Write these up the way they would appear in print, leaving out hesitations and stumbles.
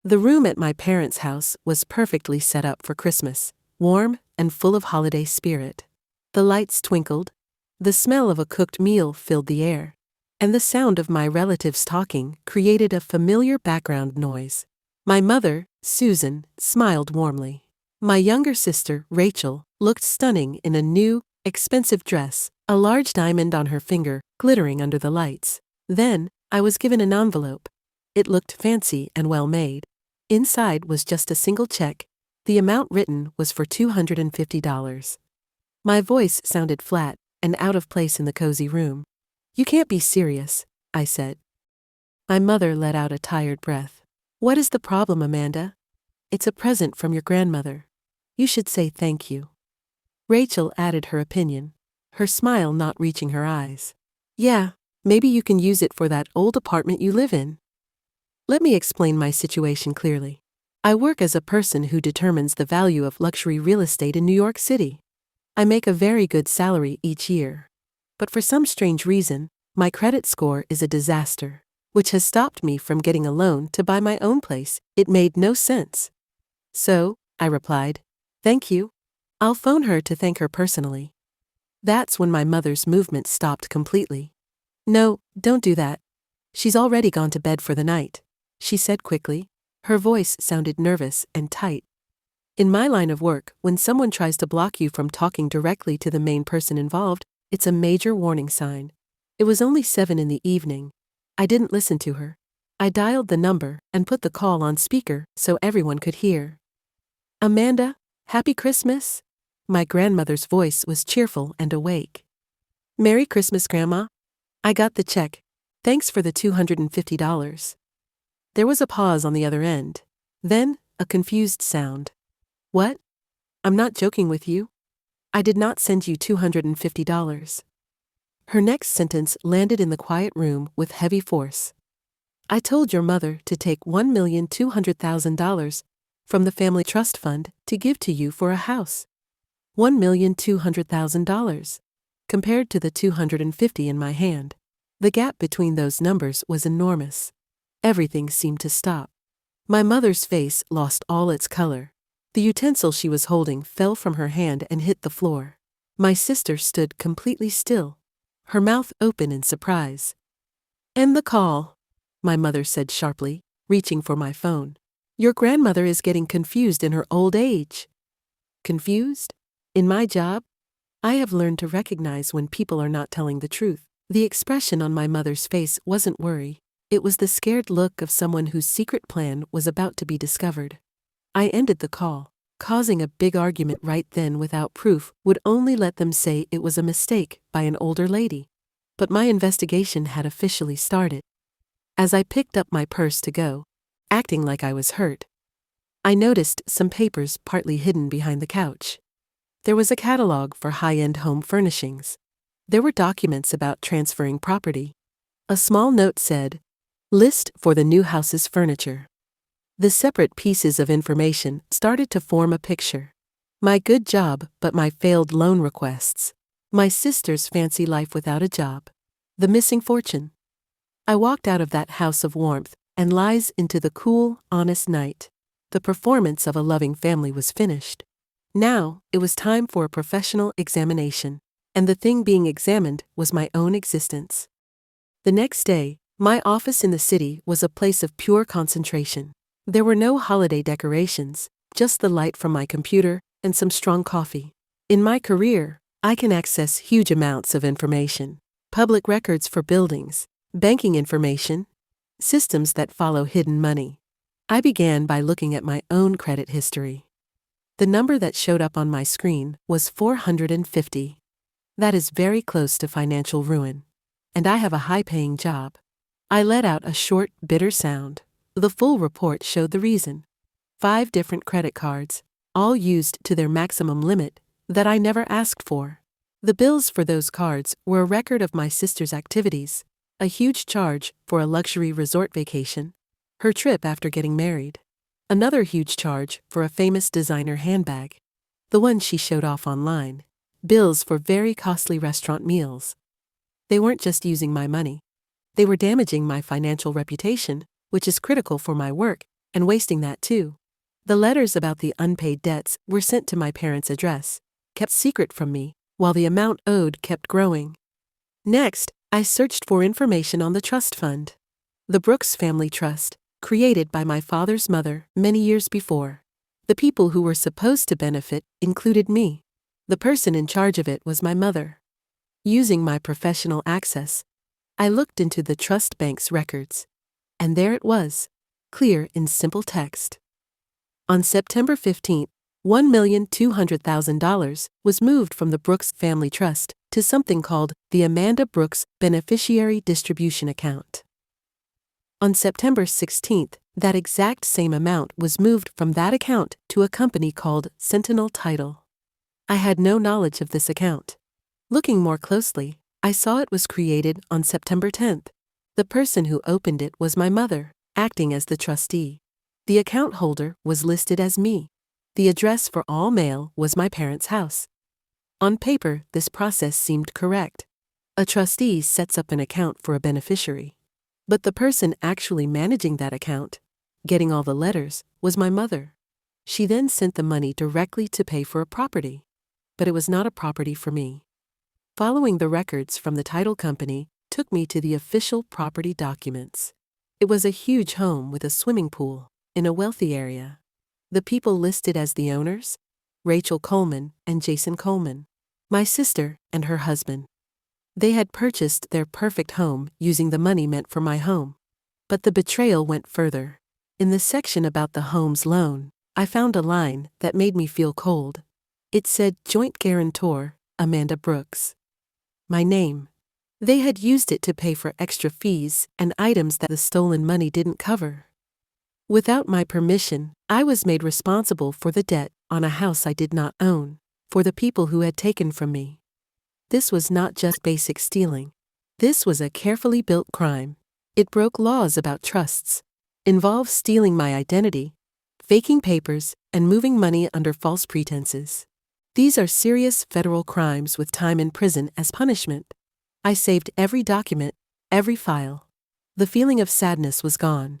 The room at my parents' house was perfectly set up for Christmas, warm and full of holiday spirit. The lights twinkled, the smell of a cooked meal filled the air, and the sound of my relatives talking created a familiar background noise. My mother, Susan, smiled warmly. My younger sister, Rachel, looked stunning in a new, expensive dress, a large diamond on her finger glittering under the lights. Then, I was given an envelope. It looked fancy and well made. Inside was just a single check. The amount written was for $250. My voice sounded flat and out of place in the cozy room. "You can't be serious," I said. My mother let out a tired breath. "What is the problem, Amanda? It's a present from your grandmother. You should say thank you." Rachel added her opinion, her smile not reaching her eyes. "Yeah, maybe you can use it for that old apartment you live in." Let me explain my situation clearly. I work as a person who determines the value of luxury real estate in New York City. I make a very good salary each year. But for some strange reason, my credit score is a disaster, which has stopped me from getting a loan to buy my own place. It made no sense. "So," I replied, "thank you. I'll phone her to thank her personally." That's when my mother's movement stopped completely. "No, don't do that. She's already gone to bed for the night," she said quickly. Her voice sounded nervous and tight. In my line of work, when someone tries to block you from talking directly to the main person involved, it's a major warning sign. It was only 7 in the evening. I didn't listen to her. I dialed the number and put the call on speaker so everyone could hear. "Amanda, Happy Christmas?" My grandmother's voice was cheerful and awake. "Merry Christmas, Grandma. I got the check. Thanks for the $250. There was a pause on the other end. Then, a confused sound. "What? I'm not joking with you. I did not send you $250. Her next sentence landed in the quiet room with heavy force. "I told your mother to take $1,200,000 from the family trust fund to give to you for a house. $1,200,000. Compared to the $250 in my hand. The gap between those numbers was enormous. Everything seemed to stop. My mother's face lost all its color. The utensil she was holding fell from her hand and hit the floor. My sister stood completely still, her mouth open in surprise. "End the call," my mother said sharply, reaching for my phone. "Your grandmother is getting confused in her old age." Confused? In my job? I have learned to recognize when people are not telling the truth. The expression on my mother's face wasn't worry. It was the scared look of someone whose secret plan was about to be discovered. I ended the call. Causing a big argument right then without proof would only let them say it was a mistake by an older lady. But my investigation had officially started. As I picked up my purse to go, acting like I was hurt, I noticed some papers partly hidden behind the couch. There was a catalog for high-end home furnishings. There were documents about transferring property. A small note said, "List for the new house's furniture." The separate pieces of information started to form a picture. My good job, but my failed loan requests. My sister's fancy life without a job. The missing fortune. I walked out of that house of warmth and lies into the cool, honest night. The performance of a loving family was finished. Now, it was time for a professional examination, and the thing being examined was my own existence. The next day, my office in the city was a place of pure concentration. There were no holiday decorations, just the light from my computer and some strong coffee. In my career, I can access huge amounts of information, public records for buildings, banking information, systems that follow hidden money. I began by looking at my own credit history. The number that showed up on my screen was 450. That is very close to financial ruin. And I have a high-paying job. I let out a short, bitter sound. The full report showed the reason. 5 different credit cards, all used to their maximum limit that I never asked for. The bills for those cards were a record of my sister's activities, a huge charge for a luxury resort vacation, her trip after getting married, another huge charge for a famous designer handbag, the one she showed off online, bills for very costly restaurant meals. They weren't just using my money. They were damaging my financial reputation, which is critical for my work and wasting that too. The letters about the unpaid debts were sent to my parents' address, kept secret from me, while the amount owed kept growing. Next, I searched for information on the trust fund. The Brooks Family Trust, created by my father's mother many years before. The people who were supposed to benefit included me. The person in charge of it was my mother. Using my professional access, I looked into the trust bank's records. And there it was, clear in simple text. On September 15, $1,200,000 was moved from the Brooks Family Trust to something called the Amanda Brooks Beneficiary Distribution Account. On September 16, that exact same amount was moved from that account to a company called Sentinel Title. I had no knowledge of this account. Looking more closely, I saw it was created on September 10th. The person who opened it was my mother, acting as the trustee. The account holder was listed as me. The address for all mail was my parents' house. On paper, this process seemed correct. A trustee sets up an account for a beneficiary. But the person actually managing that account, getting all the letters, was my mother. She then sent the money directly to pay for a property. But it was not a property for me. Following the records from the title company took me to the official property documents. It was a huge home with a swimming pool in a wealthy area. The people listed as the owners, Rachel Coleman and Jason Coleman, my sister and her husband. They had purchased their perfect home using the money meant for my home. But the betrayal went further. In the section about the home's loan, I found a line that made me feel cold. It said joint guarantor, Amanda Brooks. My name. They had used it to pay for extra fees and items that the stolen money didn't cover. Without my permission, I was made responsible for the debt on a house I did not own, for the people who had taken from me. This was not just basic stealing. This was a carefully built crime. It broke laws about trusts, involved stealing my identity, faking papers, and moving money under false pretenses. These are serious federal crimes with time in prison as punishment. I saved every document, every file. The feeling of sadness was gone.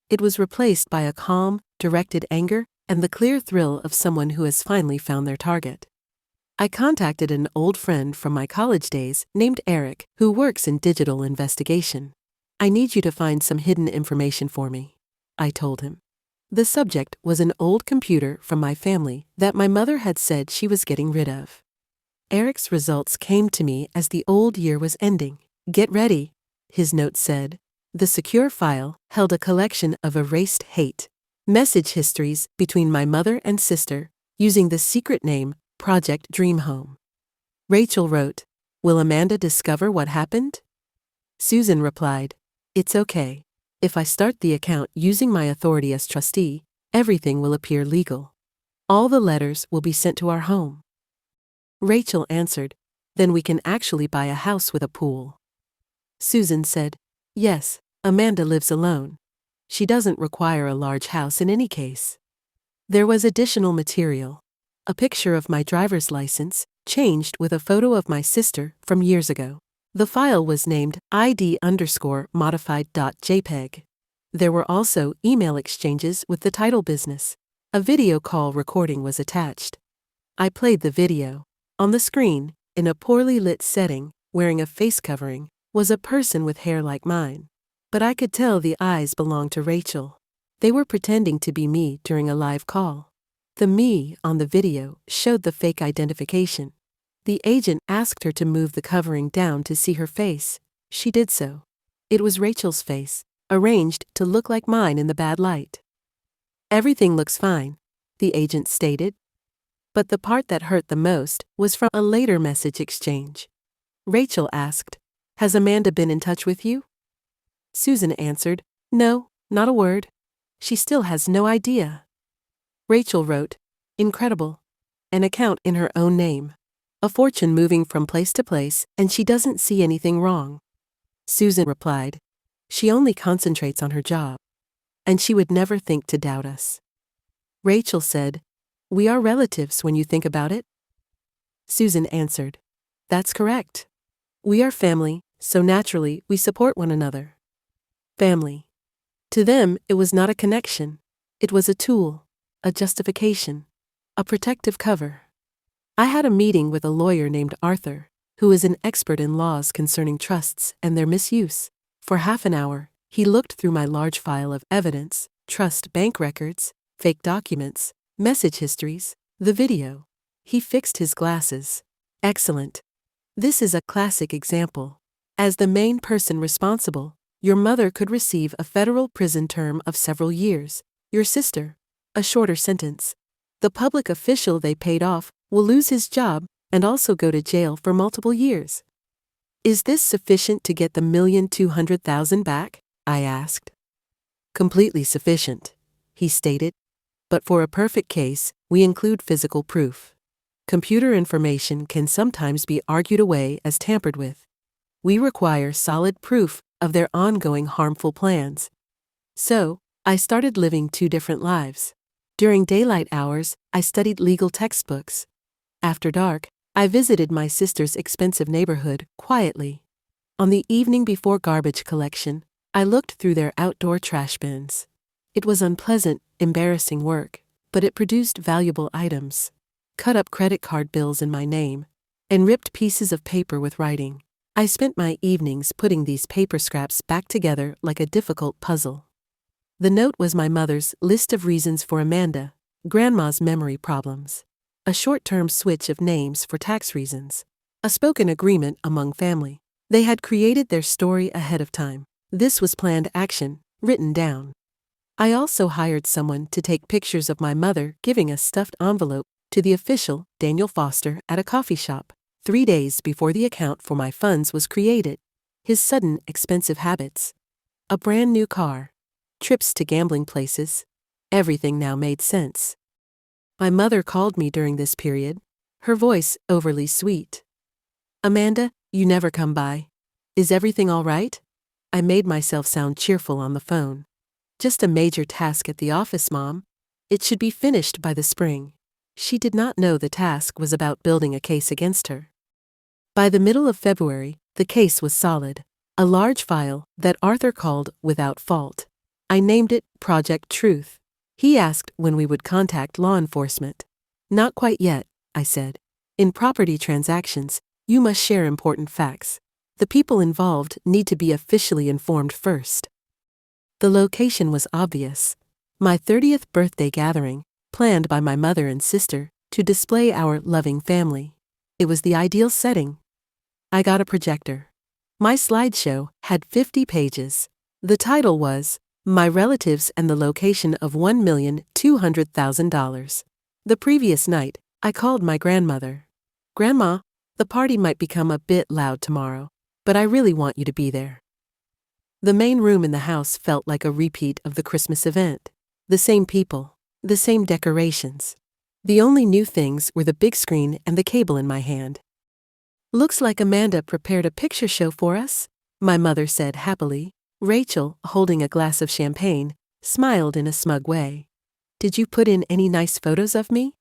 It was replaced by a calm, directed anger and the clear thrill of someone who has finally found their target. I contacted an old friend from my college days named Eric, who works in digital investigation. I need you to find some hidden information for me, I told him. The subject was an old computer from my family that my mother had said she was getting rid of. Eric's results came to me as the old year was ending. Get ready, his note said. The secure file held a collection of erased hate message histories between my mother and sister using the secret name Project Dream Home. Rachel wrote, "Will Amanda discover what happened?" Susan replied, "It's okay. If I start the account using my authority as trustee, everything will appear legal. All the letters will be sent to our home." Rachel answered, "Then we can actually buy a house with a pool." Susan said, "Yes, Amanda lives alone. She doesn't require a large house in any case." There was additional material. A picture of my driver's license, changed with a photo of my sister from years ago. The file was named ID_modified.jpg. There were also email exchanges with the title business. A video call recording was attached. I played the video. On the screen, in a poorly lit setting, wearing a face covering, was a person with hair like mine. But I could tell the eyes belonged to Rachel. They were pretending to be me during a live call. The me on the video showed the fake identification. The agent asked her to move the covering down to see her face. She did so. It was Rachel's face, arranged to look like mine in the bad light. "Everything looks fine," the agent stated. But the part that hurt the most was from a later message exchange. Rachel asked, "Has Amanda been in touch with you?" Susan answered, "No, not a word. She still has no idea." Rachel wrote, "Incredible. An account in her own name. A fortune moving from place to place, and she doesn't see anything wrong." Susan replied, "She only concentrates on her job, and she would never think to doubt us." Rachel said, "We are relatives when you think about it." Susan answered, "That's correct. We are family, so naturally we support one another." Family. To them, it was not a connection. It was a tool, a justification, a protective cover. I had a meeting with a lawyer named Arthur, who is an expert in laws concerning trusts and their misuse. For half an hour, he looked through my large file of evidence, trust bank records, fake documents, message histories, the video. He fixed his glasses. Excellent. This is a classic example. As the main person responsible, your mother could receive a federal prison term of several years, your sister, a shorter sentence. The public official they paid off will lose his job and also go to jail for multiple years. Is this sufficient to get the $1,200,000 back? I asked. Completely sufficient, he stated. But for a perfect case, we include physical proof. Computer information can sometimes be argued away as tampered with. We require solid proof of their ongoing harmful plans. So, I started living two different lives. During daylight hours, I studied legal textbooks. After dark, I visited my sister's expensive neighborhood quietly. On the evening before garbage collection, I looked through their outdoor trash bins. It was unpleasant, embarrassing work, but it produced valuable items. Cut up credit card bills in my name, and ripped pieces of paper with writing. I spent my evenings putting these paper scraps back together like a difficult puzzle. The note was my mother's list of reasons for Amanda, Grandma's memory problems, a short-term switch of names for tax reasons, a spoken agreement among family. They had created their story ahead of time. This was planned action, written down. I also hired someone to take pictures of my mother giving a stuffed envelope to the official, Daniel Foster, at a coffee shop, 3 days before the account for my funds was created. His sudden, expensive habits. A brand new car. Trips to gambling places. Everything now made sense. My mother called me during this period, her voice overly sweet. Amanda, you never come by. Is everything all right? I made myself sound cheerful on the phone. Just a major task at the office, Mom. It should be finished by the spring. She did not know the task was about building a case against her. By the middle of February, the case was solid, a large file that Arthur called Without Fault. I named it Project Truth. He asked when we would contact law enforcement. Not quite yet, I said. In property transactions, you must share important facts. The people involved need to be officially informed first. The location was obvious. My 30th birthday gathering, planned by my mother and sister to display our loving family. It was the ideal setting. I got a projector. My slideshow had 50 pages. The title was, My Relatives and the Location of $1,200,000. The previous night, I called my grandmother. Grandma, the party might become a bit loud tomorrow, but I really want you to be there. The main room in the house felt like a repeat of the Christmas event. The same people, the same decorations. The only new things were the big screen and the cable in my hand. Looks like Amanda prepared a picture show for us, my mother said happily. Rachel, holding a glass of champagne, smiled in a smug way. Did you put in any nice photos of me?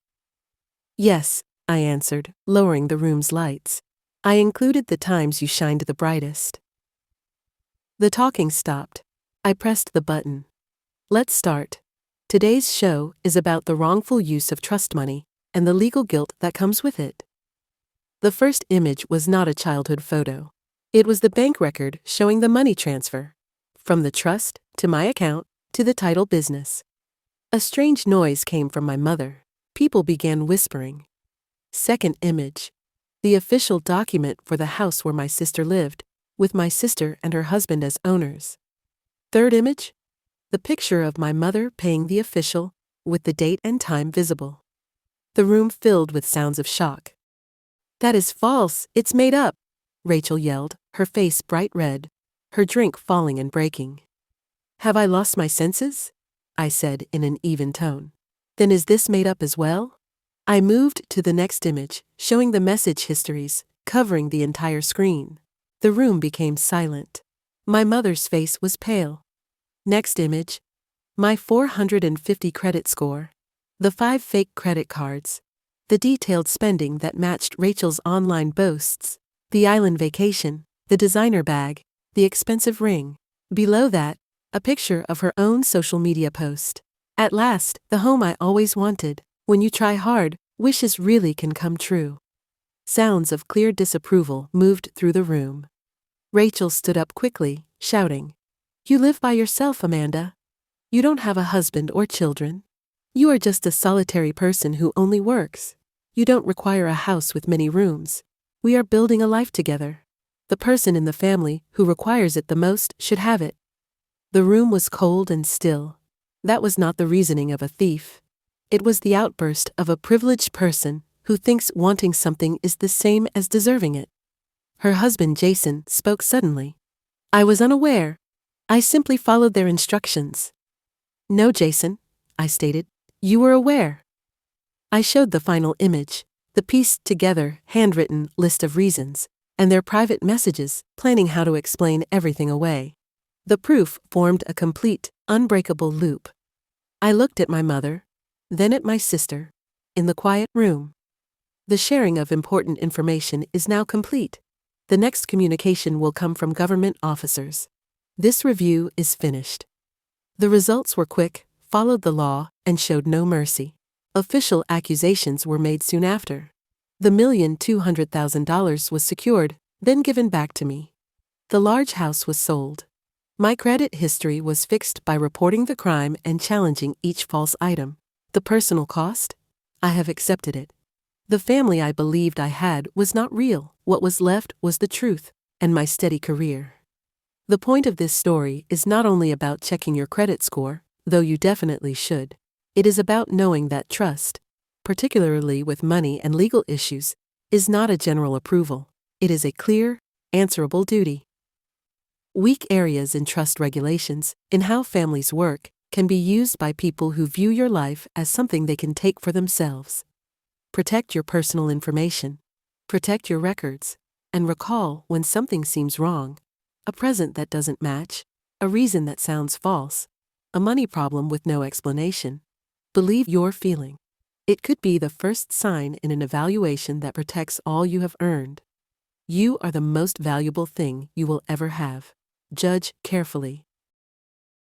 Yes, I answered, lowering the room's lights. I included the times you shined the brightest. The talking stopped. I pressed the button. Let's start. Today's show is about the wrongful use of trust money and the legal guilt that comes with it. The first image was not a childhood photo. It was the bank record showing the money transfer, from the trust to my account to the title business. A strange noise came from my mother. People began whispering. Second image. The official document for the house where my sister lived, with my sister and her husband as owners. Third image. The picture of my mother paying the official, with the date and time visible. The room filled with sounds of shock. That is false, it's made up, Rachel yelled, her face bright red, her drink falling and breaking. Have I lost my senses? I said in an even tone. Then is this made up as well? I moved to the next image, showing the message histories, covering the entire screen. The room became silent. My mother's face was pale. Next image. My 450 credit score. The 5 fake credit cards. The detailed spending that matched Rachel's online boasts. The island vacation, the designer bag, the expensive ring. Below that, a picture of her own social media post. At last, the home I always wanted. When you try hard, wishes really can come true. Sounds of clear disapproval moved through the room. Rachel stood up quickly, shouting, "You live by yourself, Amanda. You don't have a husband or children. You are just a solitary person who only works. You don't require a house with many rooms. We are building a life together. The person in the family who requires it the most should have it." The room was cold and still. That was not the reasoning of a thief. It was the outburst of a privileged person who thinks wanting something is the same as deserving it. Her husband, Jason, spoke suddenly. "I was unaware. I simply followed their instructions." "No, Jason," I stated. "You were aware." I showed the final image, the pieced together, handwritten list of reasons, and their private messages, planning how to explain everything away. The proof formed a complete, unbreakable loop. I looked at my mother, then at my sister, in the quiet room. The sharing of important information is now complete. The next communication will come from government officers. This review is finished. The results were quick, followed the law, and showed no mercy. Official accusations were made soon after. The $1,200,000 was secured, then given back to me. The large house was sold. My credit history was fixed by reporting the crime and challenging each false item. The personal cost? I have accepted it. The family I believed I had was not real. What was left was the truth, and my steady career. The point of this story is not only about checking your credit score, though you definitely should. It is about knowing that trust, particularly with money and legal issues, is not a general approval. It is a clear, answerable duty. Weak areas in trust regulations, in how families work, can be used by people who view your life as something they can take for themselves. Protect your personal information. Protect your records. And recall when something seems wrong. A present that doesn't match. A reason that sounds false. A money problem with no explanation. Believe your feeling. It could be the first sign in an evaluation that protects all you have earned. You are the most valuable thing you will ever have. Judge carefully.